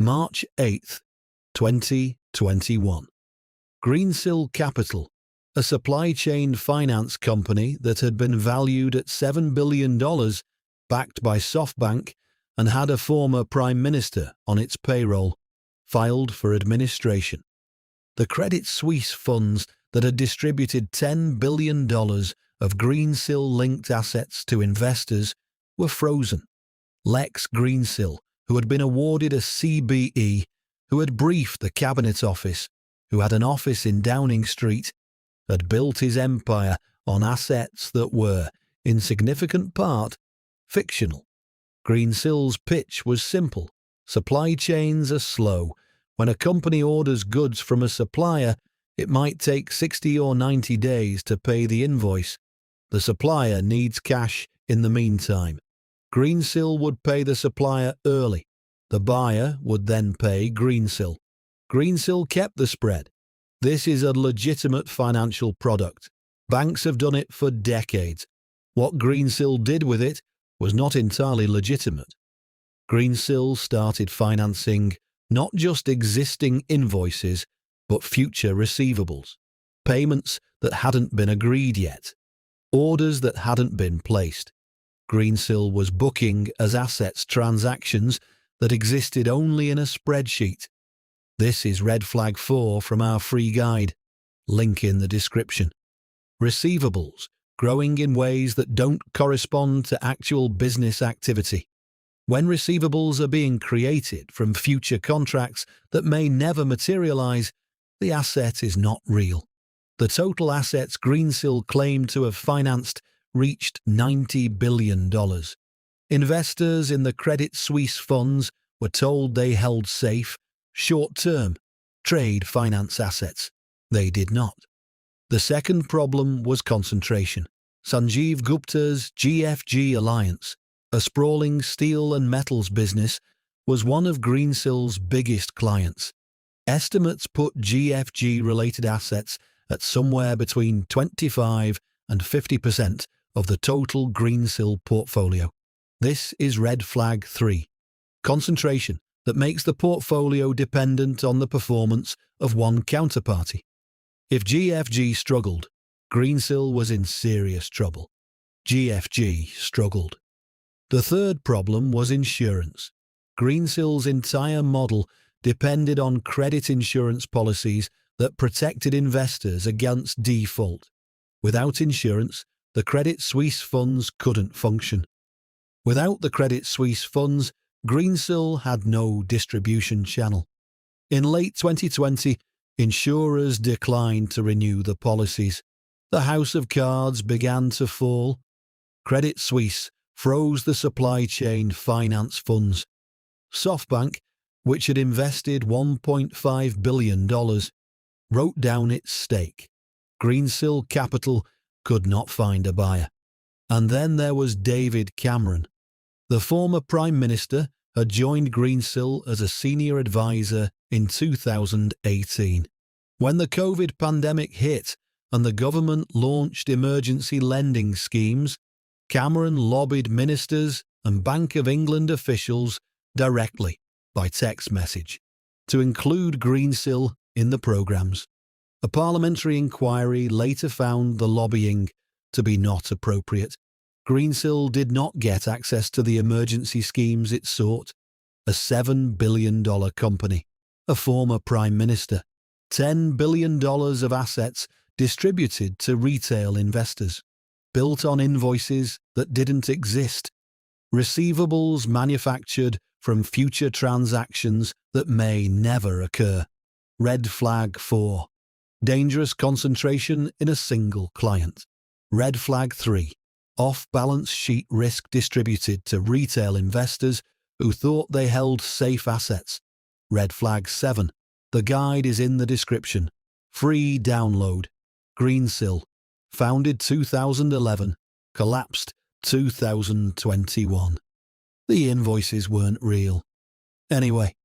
March 8, 2021. Greensill Capital, a supply chain finance company that had been valued at $7 billion, backed by SoftBank, and had a former Prime Minister on its payroll, filed for administration. The Credit Suisse funds that had distributed $10 billion of Greensill-linked assets to investors were frozen. Lex Greensill, who had been awarded a CBE, who had briefed the Cabinet Office, who had an office in Downing Street, had built his empire on assets that were, in significant part, fictional. Greensill's pitch was simple. Supply chains are slow. When a company orders goods from a supplier, it might take 60 or 90 days to pay the invoice. The supplier needs cash in the meantime. Greensill would pay the supplier early. The buyer would then pay Greensill. Greensill kept the spread. This is a legitimate financial product. Banks have done it for decades. What Greensill did with it was not entirely legitimate. Greensill started financing not just existing invoices, but future receivables, payments that hadn't been agreed yet, orders that hadn't been placed. Greensill was booking as assets transactions that existed only in a spreadsheet. This is red flag 4 from our free guide. Link in the description. Receivables, growing in ways that don't correspond to actual business activity. When receivables are being created from future contracts that may never materialize, the asset is not real. The total assets Greensill claimed to have financed reached $90 billion. Investors in the Credit Suisse funds were told they held safe, short-term, trade finance assets. They did not. The second problem was concentration. Sanjeev Gupta's GFG Alliance, a sprawling steel and metals business, was one of Greensill's biggest clients. Estimates put GFG-related assets at somewhere between 25 and 50% of the total Greensill portfolio. This is red flag 3. Concentration that makes the portfolio dependent on the performance of one counterparty. If GFG struggled, Greensill was in serious trouble. GFG struggled. The third problem was insurance. Greensill's entire model depended on credit insurance policies that protected investors against default. Without insurance, the Credit Suisse funds couldn't function. Without the Credit Suisse funds, Greensill had no distribution channel. In late 2020, insurers declined to renew the policies. The house of cards began to fall. Credit Suisse froze the supply chain finance funds. SoftBank, which had invested $1.5 billion, wrote down its stake. Greensill Capital could not find a buyer. And then there was David Cameron. The former Prime Minister had joined Greensill as a senior advisor in 2018. When the COVID pandemic hit and the government launched emergency lending schemes, Cameron lobbied ministers and Bank of England officials directly by text message to include Greensill in the programs. A parliamentary inquiry later found the lobbying to be not appropriate. Greensill did not get access to the emergency schemes it sought. A $7 billion company, a former Prime Minister, $10 billion of assets distributed to retail investors, built on invoices that didn't exist, receivables manufactured from future transactions that may never occur. Red flag 4. Dangerous concentration in a single client. Red flag 3. Off-balance sheet risk distributed to retail investors who thought they held safe assets. Red flag 7. The guide is in the description. Free download. Greensill. Founded 2011. Collapsed 2021. The invoices weren't real. Anyway,